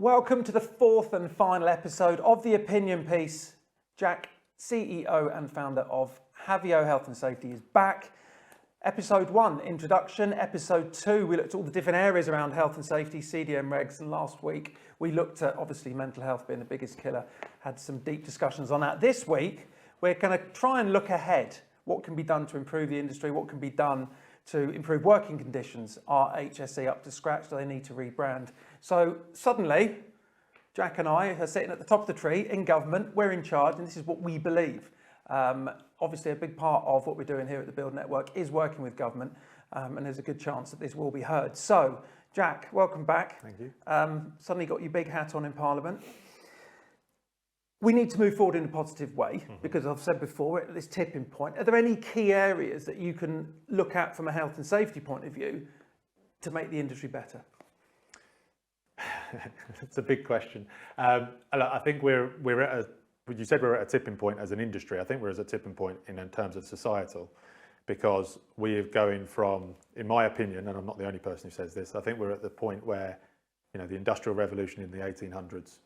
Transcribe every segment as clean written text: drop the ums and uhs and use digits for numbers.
Welcome to the fourth and final episode of The Opinion Piece. Jack, CEO and founder of Havio Health and Safety, is back. Episode 1, introduction. Episode 2, we looked at all the different areas around health and safety, CDM regs, and last week we looked at, obviously, mental health being the biggest killer, had some deep discussions on that. This week, we're going to try and look ahead. What can be done to improve the industry? What can be done to improve working conditions? Are HSE up to scratch? Do they need to rebrand? So suddenly, Jack and I are sitting at the top of the tree in government. We're in charge, and this is what we believe. Obviously, a big part of what we're doing here at the Build Network is working with government, and there's a good chance that this will be heard. So, Jack, welcome back. Thank you. Suddenly got your big hat on in Parliament. We need to move forward in a positive way, because I've said before, we're at this tipping point. Are there any key areas that you can look at from a health and safety point of view to make the industry better? It's a big question. I think we're at a, you said we're at a tipping point as an industry. I think we're at a tipping point in terms of societal, because we are going from, in my opinion, and I'm not the only person who says this, I think we're at the point where, the Industrial Revolution in the 1800s,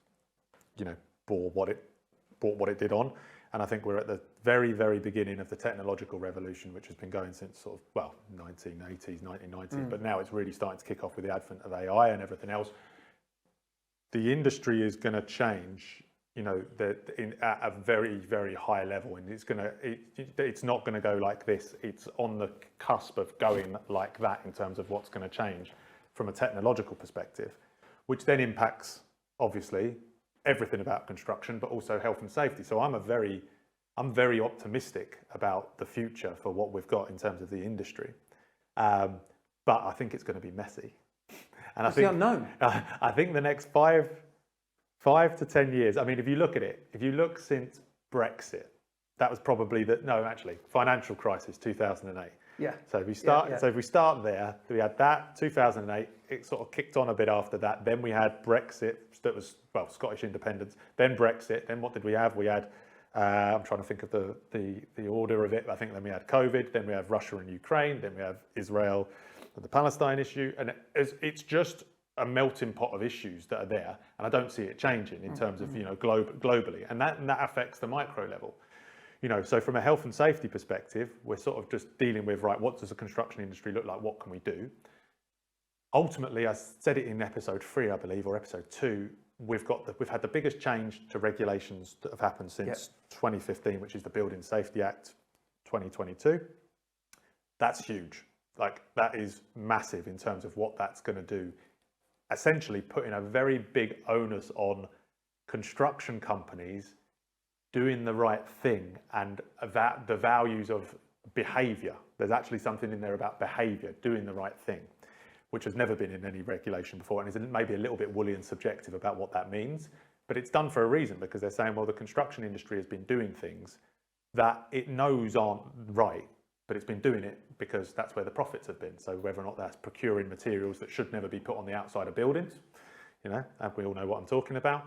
bore what it did on. And I think we're at the very, very beginning of the technological revolution, which has been going since 1980s, 1990s. But now it's really starting to kick off with the advent of AI and everything else. The industry is going to change, at a very, very high level, and it's not going to go like this. It's on the cusp of going like that in terms of what's going to change from a technological perspective, which then impacts, obviously, everything about construction, but also health and safety. So I'm very optimistic about the future for what we've got in terms of the industry, but I think it's going to be messy. And It's the unknown. I think the next five to 10 years. I mean, if you look at it, if you look since Brexit, that was probably financial crisis 2008. Yeah. So if we start, So if we start there, we had that 2008. It sort of kicked on a bit after that. Then we had Brexit, that was Scottish independence. Then Brexit. Then what did we have? We had I'm trying to think of the order of it. I think then we had COVID. Then we have Russia and Ukraine. Then we have Israel and the Palestine issue. And it's just a melting pot of issues that are there, and I don't see it changing in terms of globally, and that affects the micro level. So from a health and safety perspective, we're sort of just dealing with, right, what does the construction industry look like? What can we do? Ultimately, I said it in episode 3, I believe, or episode 2, we've had the biggest change to regulations that have happened since 2015, which is the Building Safety Act 2022. That's huge. That is massive in terms of what that's going to do. Essentially putting a very big onus on construction companies doing the right thing, and that the values of behaviour. There's actually something in there about behaviour, doing the right thing, which has never been in any regulation before, and is maybe a little bit woolly and subjective about what that means. But it's done for a reason, because they're saying, well, the construction industry has been doing things that it knows aren't right, but it's been doing it because that's where the profits have been. So whether or not that's procuring materials that should never be put on the outside of buildings, and we all know what I'm talking about.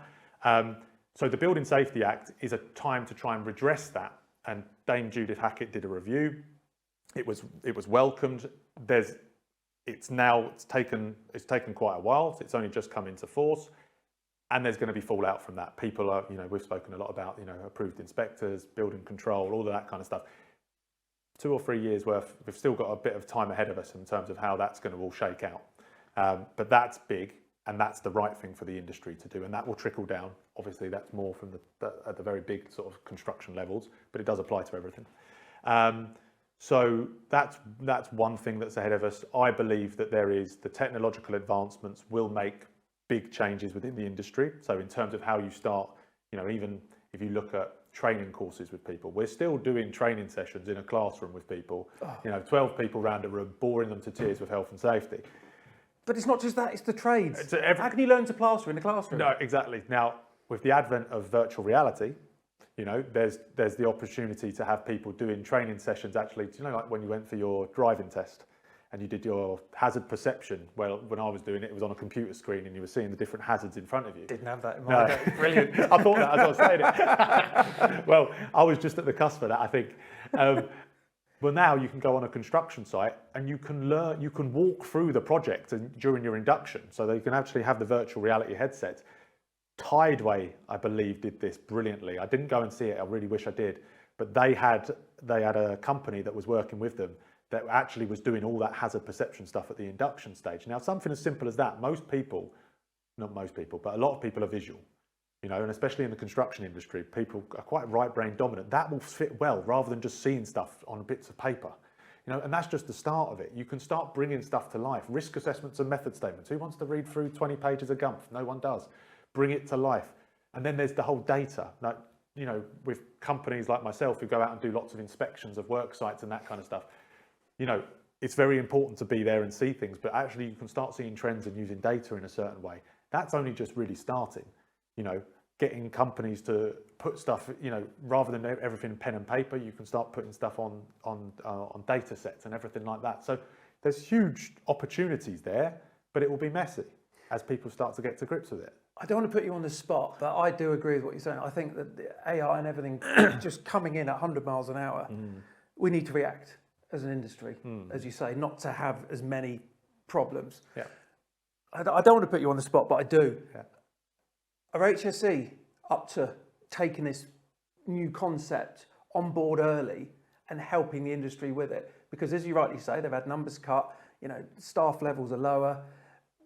So the Building Safety Act is a time to try and redress that. And Dame Judith Hackett did a review. It was welcomed. It's taken quite a while. It's only just come into force, and there's going to be fallout from that. People are, we've spoken a lot about, approved inspectors, building control, all of that kind of stuff. 2 or 3 years worth, we've still got a bit of time ahead of us in terms of how that's going to all shake out. But that's big, and that's the right thing for the industry to do, and that will trickle down. Obviously, that's more from at the very big sort of construction levels, but it does apply to everything. So that's one thing that's ahead of us. I believe that the technological advancements will make big changes within the industry. So in terms of how you start, even if you look at training courses with people, we're still doing training sessions in a classroom with people, 12 people around a room, boring them to tears with health and safety. But it's not just that, it's the trades. How can you learn to plaster in a classroom? No, exactly. Now, with the advent of virtual reality, there's the opportunity to have people doing training sessions. Actually, like when you went for your driving test and you did your hazard perception? Well, when I was doing it, it was on a computer screen and you were seeing the different hazards in front of you. Didn't have that in mind. No. Brilliant. I thought that as I was saying it. Well, I was just at the cusp of that, I think. Well, now you can go on a construction site and you can walk through the project during your induction. So that you can actually have the virtual reality headset Tideway, I believe, did this brilliantly. I didn't go and see it. I really wish I did. But they had a company that was working with them that actually was doing all that hazard perception stuff at the induction stage. Now, something as simple as that, most people, not most people, but a lot of people are visual, you know, and especially in the construction industry, people are quite right brain dominant. That will fit well rather than just seeing stuff on bits of paper. You know, and that's just the start of it. You can start bringing stuff to life. Risk assessments and method statements. Who wants to read through 20 pages of gumph? No one does. Bring it to life. And then there's the whole data. Like, you know, with companies like myself who go out and do lots of inspections of work sites and that kind of stuff, you know, it's very important to be there and see things, but actually you can start seeing trends and using data in a certain way. That's only just really starting, you know, getting companies to put stuff, you know, rather than everything pen and paper, you can start putting stuff on data sets and everything like that. So there's huge opportunities there, but it will be messy as people start to get to grips with it. I don't want to put you on the spot, but I do agree with what you're saying. I think that the AI and everything just coming in at 100 miles an hour, we need to react as an industry, as you say, not to have as many problems. Yeah. I don't want to put you on the spot, but I do. Yeah. Are HSE up to taking this new concept on board early and helping the industry with it? Because as you rightly say, they've had numbers cut, you know, staff levels are lower,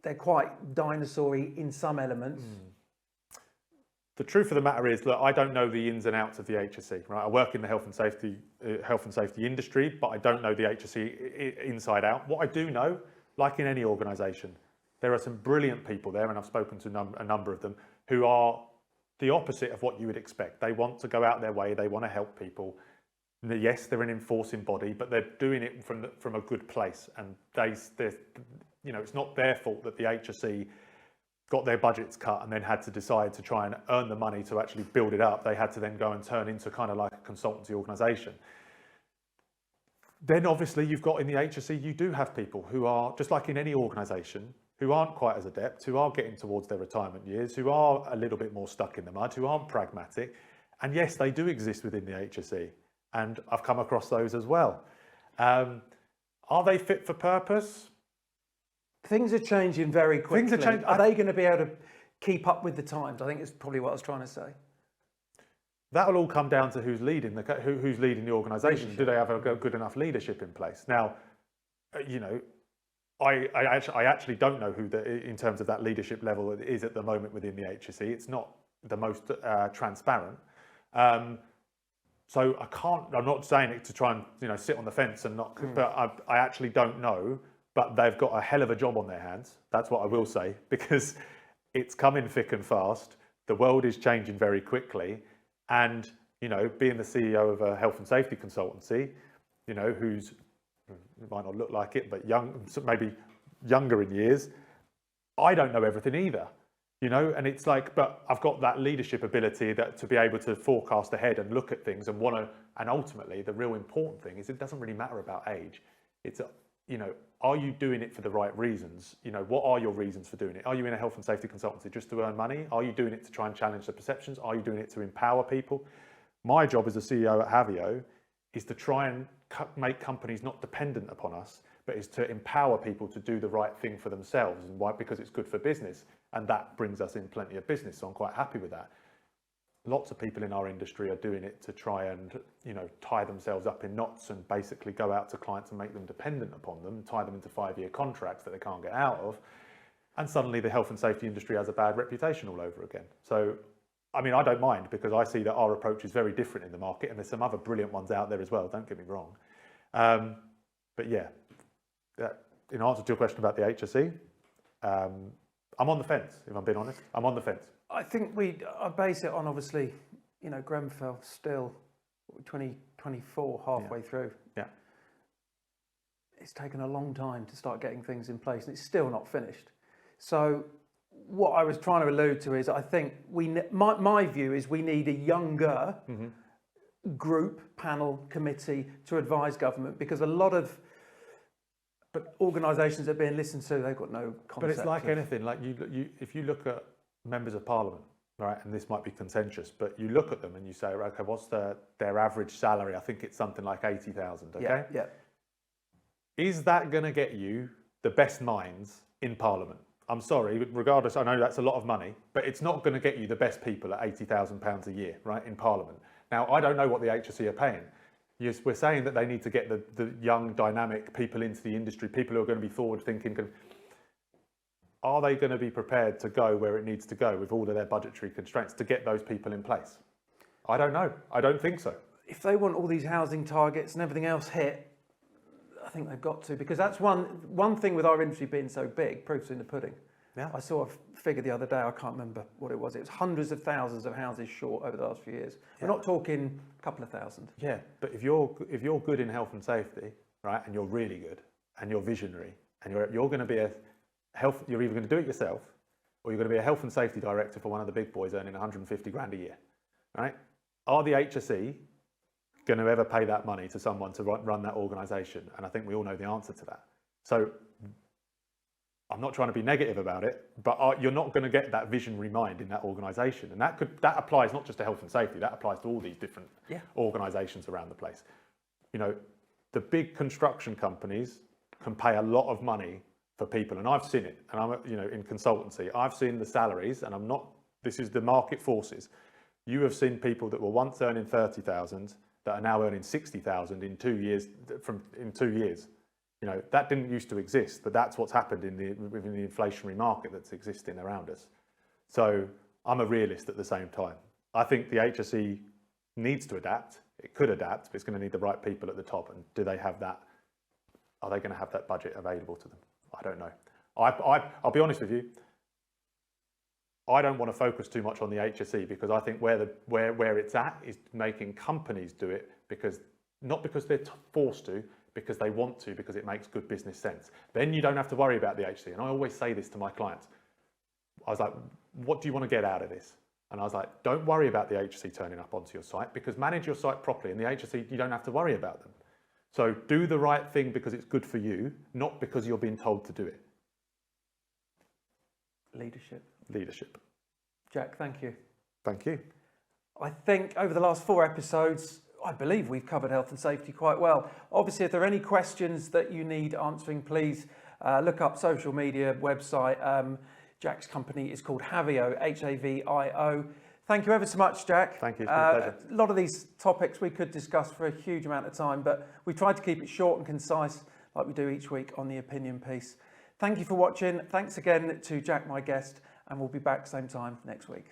they're quite dinosaur-y in some elements. The truth of the matter is, look, I don't know the ins and outs of the HSE, right? I work in the health and safety industry, but I don't know the HSE inside out. What I do know, like in any organisation, there are some brilliant people there, and I've spoken to a number of them, who are the opposite of what you would expect. They want to go out their way, they want to help people. Yes, they're an enforcing body, but they're doing it from a good place. And you know, it's not their fault that the HSE got their budgets cut and then had to decide to try and earn the money to actually build it up. They had to then go and turn into kind of like a consultancy organisation. Then obviously you've got in the HSE, you do have people who are, just like in any organisation, who aren't quite as adept, who are getting towards their retirement years, who are a little bit more stuck in the mud, who aren't pragmatic. And yes, they do exist within the HSE. And I've come across those as well. Are they fit for purpose? Things are changing very quickly. Things are changing. Are they going to be able to keep up with the times? I think it's probably what I was trying to say. That'll all come down to who's leading the organisation. Do they have a good enough leadership in place? Now, you know, I actually don't know who in terms of that leadership level is at the moment within the HSE. It's not the most transparent. So I'm not saying it to try and, you know, sit on the fence and not, but I actually don't know. But they've got a hell of a job on their hands. That's what I will say, because it's coming thick and fast. The world is changing very quickly. And, you know, being the CEO of a health and safety consultancy, you know, who's, might not look like it, but maybe younger in years, I don't know everything either, you know, and it's like, but I've got that leadership ability that to be able to forecast ahead and look at things and and ultimately the real important thing is it doesn't really matter about age. It's, you know, are you doing it for the right reasons? You know, what are your reasons for doing it? Are you in a health and safety consultancy just to earn money? Are you doing it to try and challenge the perceptions? Are you doing it to empower people? My job as a CEO at Havio is to try and make companies not dependent upon us, but is to empower people to do the right thing for themselves. And why? Because it's good for business. And that brings us in plenty of business. So I'm quite happy with that. Lots of people in our industry are doing it to try and, you know, tie themselves up in knots and basically go out to clients and make them dependent upon them, tie them into 5-year contracts that they can't get out of. And suddenly the health and safety industry has a bad reputation all over again. So, I mean, I don't mind, because I see that our approach is very different in the market, and there's some other brilliant ones out there as well, don't get me wrong. But yeah, in answer to your question about the HSE, I'm on the fence, if I'm being honest. I'm on the fence. I think I base it on, obviously, you know, Grenfell still 2024 halfway through. Yeah. It's taken a long time to start getting things in place, and it's still not finished. So what I was trying to allude to is, I think my view is we need a younger group, panel, committee to advise government, because a lot of organisations that are being listened to, they've got no concept. But it's like anything, like if you look at members of parliament, right, and this might be contentious, but you look at them and you say, okay, what's their average salary? I think it's something like 80,000, okay? Yeah. Is that going to get you the best minds in parliament? I'm sorry, regardless, I know that's a lot of money, but it's not going to get you the best people at £80,000 a year, right, in Parliament. Now, I don't know what the HSE are paying. Yes, we're saying that they need to get the young, dynamic people into the industry, people who are going to be forward-thinking. Are they going to be prepared to go where it needs to go with all of their budgetary constraints to get those people in place? I don't know. I don't think so. If they want all these housing targets and everything else hit, I think they've got to, because that's one thing with our industry being so big, proof's in the pudding. Yeah. I saw a figure the other day, I can't remember what it was. It was hundreds of thousands of houses short over the last few years. We're not talking a couple of thousand. Yeah, but if you're good in health and safety, right, and you're really good, and you're visionary, and you're going to be you're either going to do it yourself, or you're going to be a health and safety director for one of the big boys earning 150 grand a year, right? Are the HSE going to ever pay that money to someone to run that organisation? And I think we all know the answer to that. So I'm not trying to be negative about it, but you're not going to get that visionary mind in that organisation. And that applies not just to health and safety, that applies to all these different organisations around the place. You know, the big construction companies can pay a lot of money for people, and I've seen it, and I'm, you know, in consultancy, I've seen the salaries, and this is the market forces. You have seen people that were once earning 30,000 that are now earning 60,000 in 2 years. In 2 years, you know, that didn't used to exist, but that's what's happened within the inflationary market that's existing around us. So I'm a realist at the same time. I think the HSE needs to adapt. It could adapt, but it's going to need the right people at the top. And do they have that? Are they going to have that budget available to them? I don't know. I'll be honest with you. I don't want to focus too much on the HSE, because I think where it's at is making companies do it, not because they're forced to, because they want to, because it makes good business sense. Then you don't have to worry about the HSE. And I always say this to my clients. I was like, what do you want to get out of this? And I was like, don't worry about the HSE turning up onto your site, because manage your site properly, and the HSE, you don't have to worry about them. So do the right thing because it's good for you, not because you're being told to do it. Leadership. Jack, thank you. Thank you. I think over the last 4 episodes, I believe we've covered health and safety quite well. Obviously, if there are any questions that you need answering, please look up social media, website. Jack's company is called Havio, Havio. Thank you ever so much, Jack. Thank you, it's been a pleasure. A lot of these topics we could discuss for a huge amount of time, but we tried to keep it short and concise like we do each week on The Opinion Piece. Thank you for watching. Thanks again to Jack, my guest, and we'll be back same time next week.